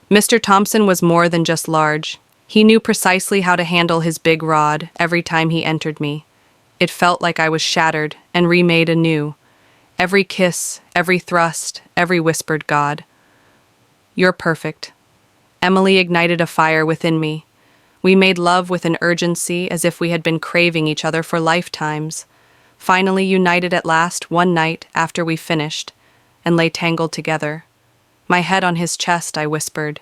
Mr. Thompson was more than just large. He knew precisely how to handle his big rod every time he entered me. It felt like I was shattered and remade anew. Every kiss, every thrust, every whispered God. You're perfect. Emily ignited a fire within me. We made love with an urgency as if we had been craving each other for lifetimes. Finally united at last one night after we finished, and lay tangled together. My head on his chest, I whispered.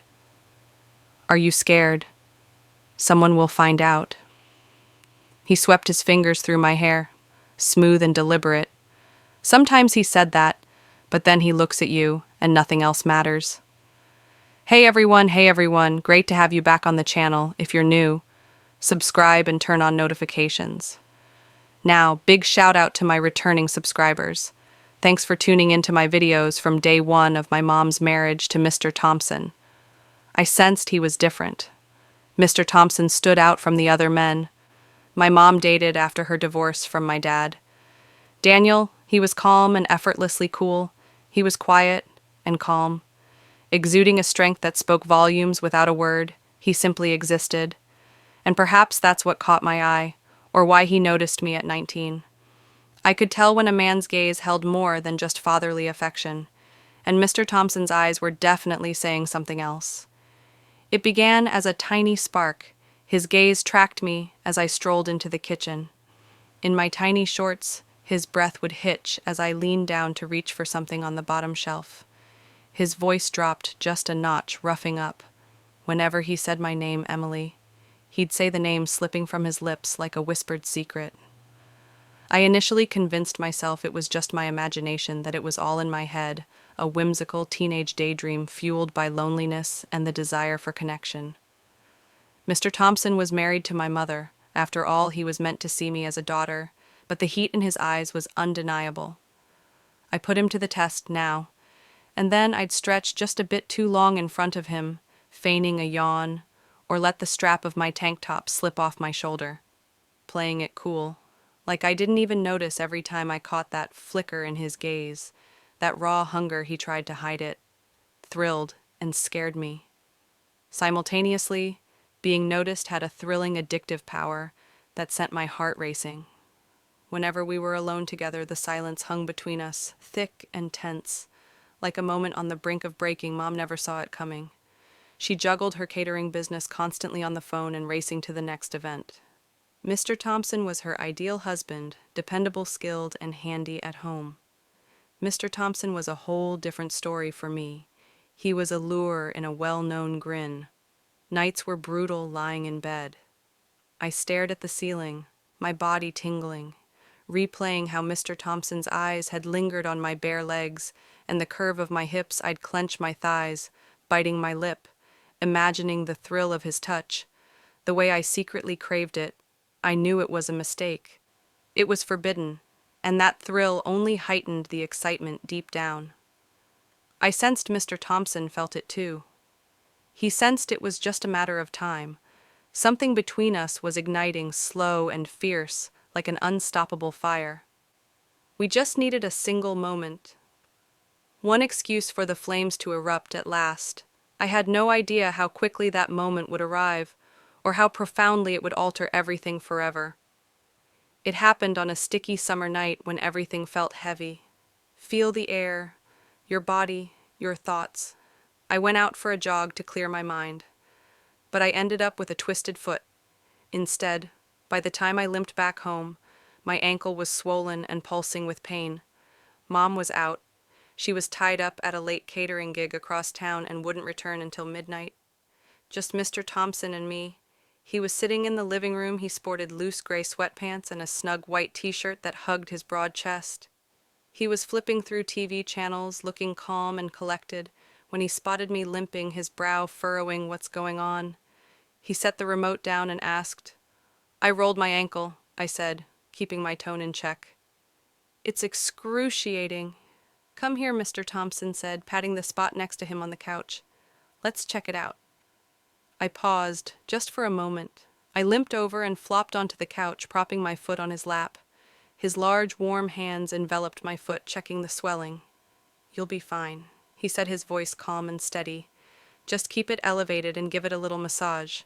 Are you scared? Someone will find out. He swept his fingers through my hair, smooth and deliberate. Sometimes he said that, but then he looks at you and nothing else matters. Hey everyone, great to have you back on the channel. If you're new, subscribe and turn on notifications. Now, big shout out to my returning subscribers. Thanks for tuning into my videos from day one of my mom's marriage to Mr. Thompson. I sensed he was different. Mr. Thompson stood out from the other men. My mom dated after her divorce from my dad. Daniel, he was calm and effortlessly cool. He was quiet and calm, exuding a strength that spoke volumes without a word. He simply existed. And perhaps that's what caught my eye, or why he noticed me at 19. I could tell when a man's gaze held more than just fatherly affection, and Mr. Thompson's eyes were definitely saying something else. It began as a tiny spark. His gaze tracked me as I strolled into the kitchen. In my tiny shorts, his breath would hitch as I leaned down to reach for something on the bottom shelf. His voice dropped just a notch, roughing up. Whenever he said my name, Emily, he'd say the name slipping from his lips like a whispered secret. I initially convinced myself it was just my imagination, that it was all in my head, a whimsical teenage daydream fueled by loneliness and the desire for connection. Mr. Thompson was married to my mother. After all, he was meant to see me as a daughter, but the heat in his eyes was undeniable. I put him to the test now, and then I'd stretch just a bit too long in front of him, feigning a yawn, or let the strap of my tank top slip off my shoulder, playing it cool, like I didn't even notice every time I caught that flicker in his gaze, that raw hunger he tried to hide it, thrilled and scared me. Simultaneously, being noticed had a thrilling, addictive power that sent my heart racing. Whenever we were alone together, the silence hung between us, thick and tense. Like a moment on the brink of breaking, Mom never saw it coming. She juggled her catering business, constantly on the phone and racing to the next event. Mr. Thompson was her ideal husband, dependable, skilled, and handy at home. Mr. Thompson was a whole different story for me. He was a lure in a well-known grin. Nights were brutal lying in bed. I stared at the ceiling, my body tingling, replaying how Mr. Thompson's eyes had lingered on my bare legs and the curve of my hips. I'd clench my thighs, biting my lip, imagining the thrill of his touch. The way I secretly craved it, I knew it was a mistake. It was forbidden, and that thrill only heightened the excitement deep down. I sensed Mr. Thompson felt it too. He sensed it was just a matter of time. Something between us was igniting, slow and fierce, like an unstoppable fire. We just needed a single moment. One excuse for the flames to erupt at last. I had no idea how quickly that moment would arrive, or how profoundly it would alter everything forever. It happened on a sticky summer night when everything felt heavy. Feel the air, your body, your thoughts. I went out for a jog to clear my mind, but I ended up with a twisted foot. Instead, by the time I limped back home, my ankle was swollen and pulsing with pain. Mom was out. She was tied up at a late catering gig across town and wouldn't return until midnight. Just Mr. Thompson and me. He was sitting in the living room. He sported loose gray sweatpants and a snug white t-shirt that hugged his broad chest. He was flipping through TV channels, looking calm and collected, when he spotted me limping, his brow furrowing. What's going on? He set the remote down and asked. I rolled my ankle, I said, keeping my tone in check. It's excruciating. Come here, Mr. Thompson said, patting the spot next to him on the couch. Let's check it out. I paused, just for a moment. I limped over and flopped onto the couch, propping my foot on his lap. His large, warm hands enveloped my foot, checking the swelling. You'll be fine, he said, his voice calm and steady. Just keep it elevated and give it a little massage.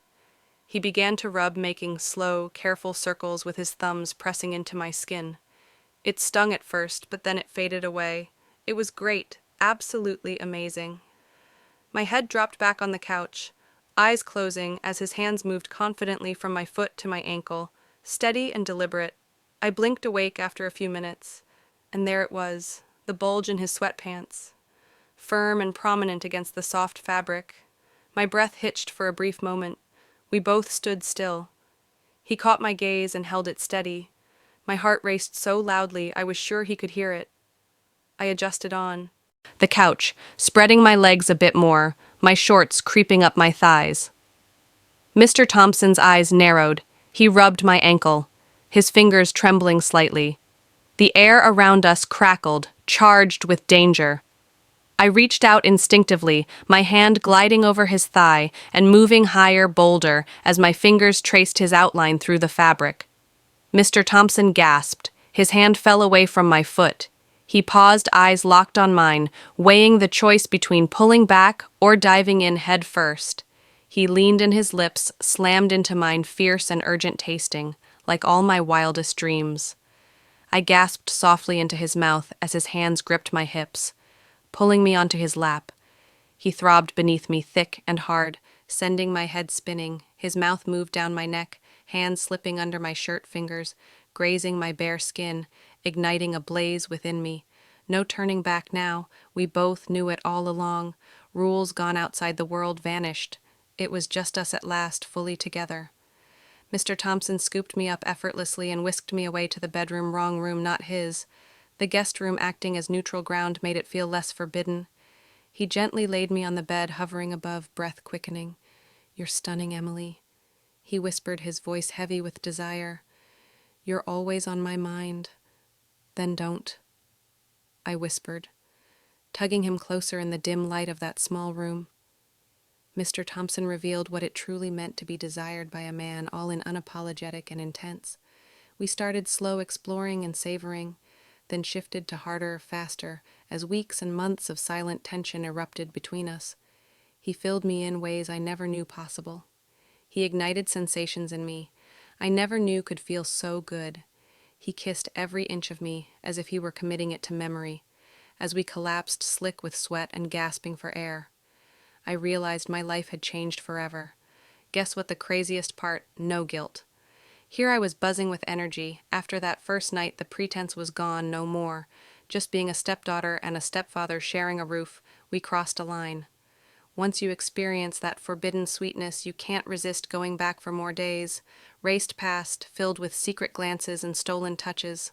He began to rub, making slow, careful circles with his thumbs pressing into my skin. It stung at first, but then it faded away. It was great, absolutely amazing. My head dropped back on the couch, eyes closing as his hands moved confidently from my foot to my ankle, steady and deliberate. I blinked awake after a few minutes, and there it was, the bulge in his sweatpants, firm and prominent against the soft fabric. My breath hitched for a brief moment. We both stood still. He caught my gaze and held it steady. My heart raced so loudly I was sure he could hear it. I adjusted on the couch, spreading my legs a bit more, my shorts creeping up my thighs. Mr. Thompson's eyes narrowed. He rubbed my ankle, his fingers trembling slightly. The air around us crackled, charged with danger. I reached out instinctively, my hand gliding over his thigh and moving higher, bolder, as my fingers traced his outline through the fabric. Mr. Thompson gasped. His hand fell away from my foot. He paused, eyes locked on mine, weighing the choice between pulling back or diving in head first. He leaned in, his lips slammed into mine, fierce and urgent tasting, like all my wildest dreams. I gasped softly into his mouth as his hands gripped my hips, pulling me onto his lap. He throbbed beneath me, thick and hard, sending my head spinning. His mouth moved down my neck, hands slipping under my shirt fingers, grazing my bare skin, igniting a blaze within me. No turning back now. We both knew it all along. Rules gone outside the world vanished. It was just us at last, fully together. Mr. Thompson scooped me up effortlessly and whisked me away to the bedroom, wrong room, not his. The guest room, acting as neutral ground, made it feel less forbidden. He gently laid me on the bed, hovering above, breath quickening. "You're stunning, Emily," he whispered, his voice heavy with desire. "You're always on my mind." "Then don't," I whispered, tugging him closer in the dim light of that small room. Mr. Thompson revealed what it truly meant to be desired by a man, all in unapologetic and intense. We started slow, exploring and savoring, then shifted to harder, faster, as weeks and months of silent tension erupted between us. He filled me in ways I never knew possible. He ignited sensations in me I never knew could feel so good. He kissed every inch of me as if he were committing it to memory, as we collapsed, slick with sweat and gasping for air. I realized my life had changed forever. Guess what the craziest part? No guilt. Here I was buzzing with energy. After that first night, the pretense was gone, no more. Just being a stepdaughter and a stepfather sharing a roof, we crossed a line. Once you experience that forbidden sweetness, you can't resist going back for more days, raced past, filled with secret glances and stolen touches.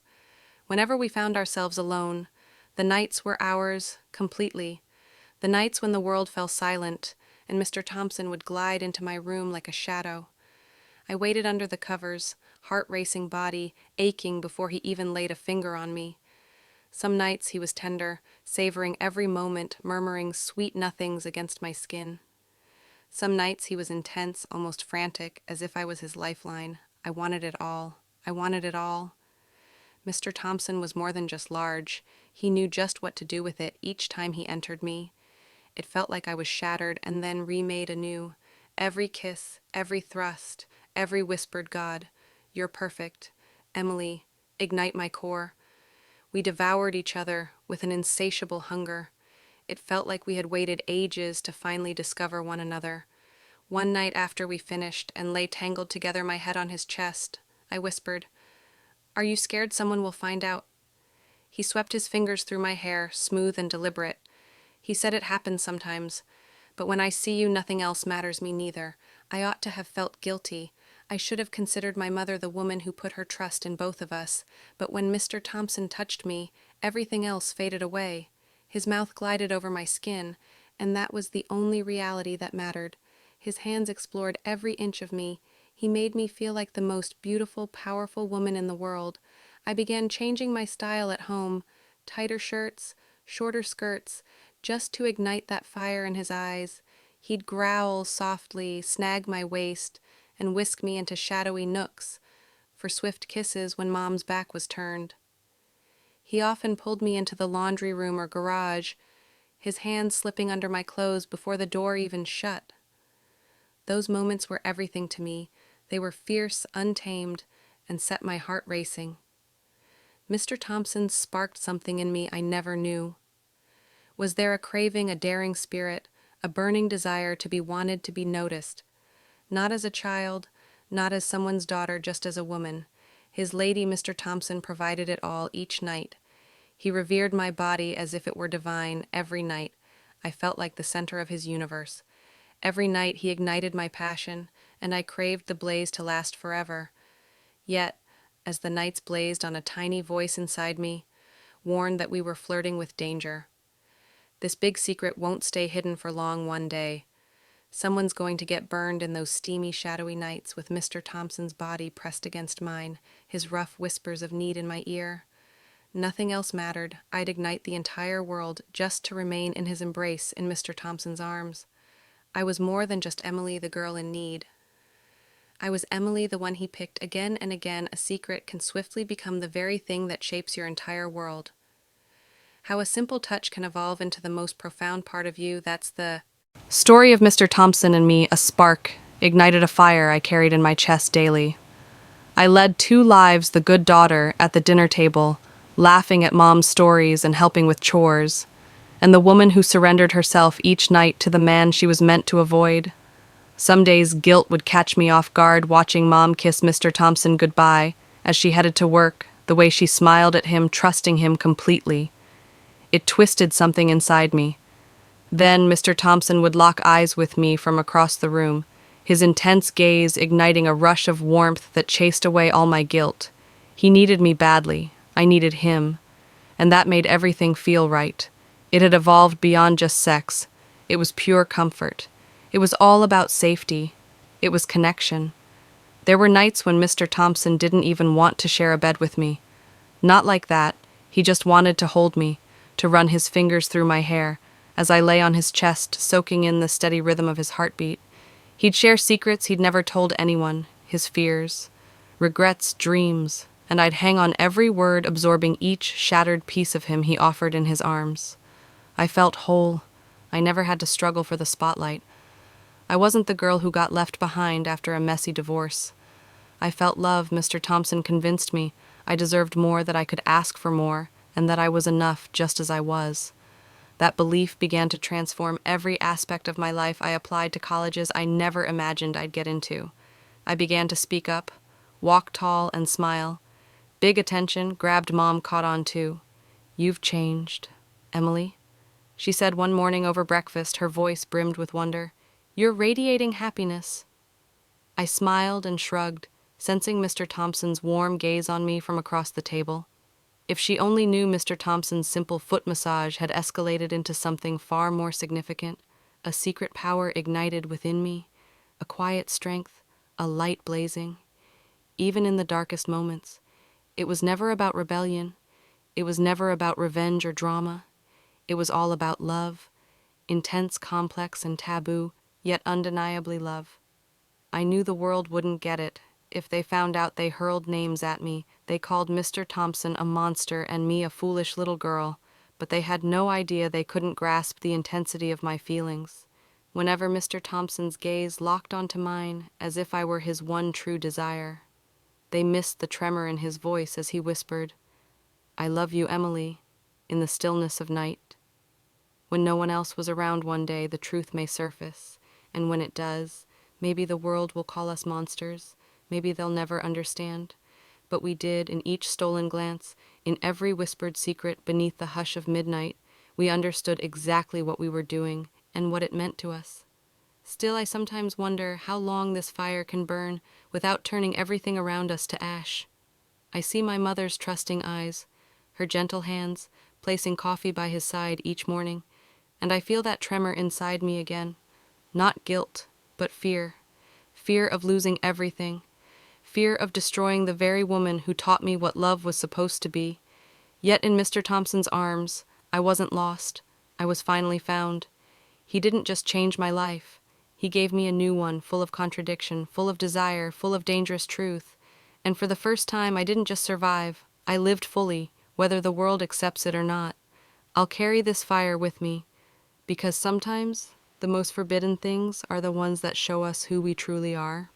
Whenever we found ourselves alone, the nights were ours completely. The nights when the world fell silent, and Mr. Thompson would glide into my room like a shadow. I waited under the covers, heart-racing, body aching before he even laid a finger on me. Some nights he was tender, savoring every moment, murmuring sweet nothings against my skin. Some nights he was intense, almost frantic, as if I was his lifeline. I wanted it all. I wanted it all. Mr. Thompson was more than just large. He knew just what to do with it each time he entered me. It felt like I was shattered and then remade anew. Every kiss, every thrust, every whispered "God, you're perfect. Emily, ignite my core." We devoured each other with an insatiable hunger. It felt like we had waited ages to finally discover one another. One night after we finished and lay tangled together, my head on his chest, I whispered, "Are you scared someone will find out?" He swept his fingers through my hair, smooth and deliberate. He said, "It happens sometimes, but when I see you, nothing else matters me neither. I ought to have felt guilty. I should have considered my mother the woman who put her trust in both of us, but when Mr. Thompson touched me, everything else faded away. His mouth glided over my skin, and that was the only reality that mattered. His hands explored every inch of me. He made me feel like the most beautiful, powerful woman in the world. I began changing my style at home, tighter shirts, shorter skirts, just to ignite that fire in his eyes. He'd growl softly, snag my waist, and whisk me into shadowy nooks for swift kisses when Mom's back was turned. He often pulled me into the laundry room or garage. his hands slipping under my clothes before the door even shut. Those moments were everything to me. They were fierce, untamed, and set my heart racing. Mr. Thompson sparked something in me I never knew. Was there a craving, a daring spirit, a burning desire to be wanted, to be noticed? Not as a child, not as someone's daughter, just as a woman. His lady, Mr. Thompson, provided it all each night. He revered my body as if it were divine every night. I felt like the center of his universe. Every night he ignited my passion, and I craved the blaze to last forever. Yet, as the nights blazed on, a tiny voice inside me warned that we were flirting with danger. This big secret won't stay hidden for long one day. Someone's going to get burned in those steamy, shadowy nights with Mr. Thompson's body pressed against mine, his rough whispers of need in my ear. Nothing else mattered. I'd ignite the entire world just to remain in his embrace, in Mr. Thompson's arms. I was more than just Emily, the girl in need. I was Emily, the one he picked again and again. A secret can swiftly become the very thing that shapes your entire world. How a simple touch can evolve into the most profound part of you, that's the story of Mr. Thompson and me. A spark ignited a fire I carried in my chest daily. I led two lives: the good daughter at the dinner table, laughing at mom's stories and helping with chores, and the woman who surrendered herself each night to the man she was meant to avoid. Some days guilt would catch me off guard, watching Mom kiss Mr. Thompson goodbye as she headed to work, the way she smiled at him, trusting him completely. It twisted something inside me. Then Mr. Thompson would lock eyes with me from across the room, his intense gaze igniting a rush of warmth that chased away all my guilt. He needed me badly. I needed him. And that made everything feel right. It had evolved beyond just sex. It was pure comfort. It was all about safety. It was connection. There were nights when Mr. Thompson didn't even want to share a bed with me. Not like that. He just wanted to hold me, to run his fingers through my hair as I lay on his chest, soaking in the steady rhythm of his heartbeat. He'd share secrets he'd never told anyone, his fears, regrets, dreams, and I'd hang on every word, absorbing each shattered piece of him he offered in his arms. I felt whole. I never had to struggle for the spotlight. I wasn't the girl who got left behind after a messy divorce. I felt love. Mr. Thompson convinced me I deserved more, that I could ask for more, and that I was enough just as I was. That belief began to transform every aspect of my life. I applied to colleges I never imagined I'd get into. I began to speak up, walk tall, and smile. Big attention, grabbed Mom, caught on too. "You've changed, Emily," she said one morning over breakfast, her voice brimmed with wonder. "You're radiating happiness." I smiled and shrugged, sensing Mr. Thompson's warm gaze on me from across the table. If she only knew, Mr. Thompson's simple foot massage had escalated into something far more significant. A secret power ignited within me, a quiet strength, a light blazing. Even in the darkest moments, it was never about rebellion. It was never about revenge or drama. It was all about love, intense, complex, and taboo, yet undeniably love. I knew the world wouldn't get it. If they found out, they hurled names at me. They called Mr. Thompson a monster and me a foolish little girl, but they had no idea, they couldn't grasp the intensity of my feelings. Whenever Mr. Thompson's gaze locked onto mine, as if I were his one true desire, they missed the tremor in his voice as he whispered, "I love you, Emily," in the stillness of night. When no one else was around one day, the truth may surface, and when it does, maybe the world will call us monsters. Maybe they'll never understand. But we did. In each stolen glance, in every whispered secret beneath the hush of midnight, we understood exactly what we were doing and what it meant to us. Still, I sometimes wonder how long this fire can burn without turning everything around us to ash. I see my mother's trusting eyes, her gentle hands, placing coffee by his side each morning, and I feel that tremor inside me again. Not guilt, but fear. Fear of losing everything. Fear of destroying the very woman who taught me what love was supposed to be. Yet in Mr. Thompson's arms, I wasn't lost. I was finally found. He didn't just change my life. He gave me a new one, full of contradiction, full of desire, full of dangerous truth. And for the first time, I didn't just survive. I lived fully, whether the world accepts it or not. I'll carry this fire with me, Because sometimes the most forbidden things are the ones that show us who we truly are.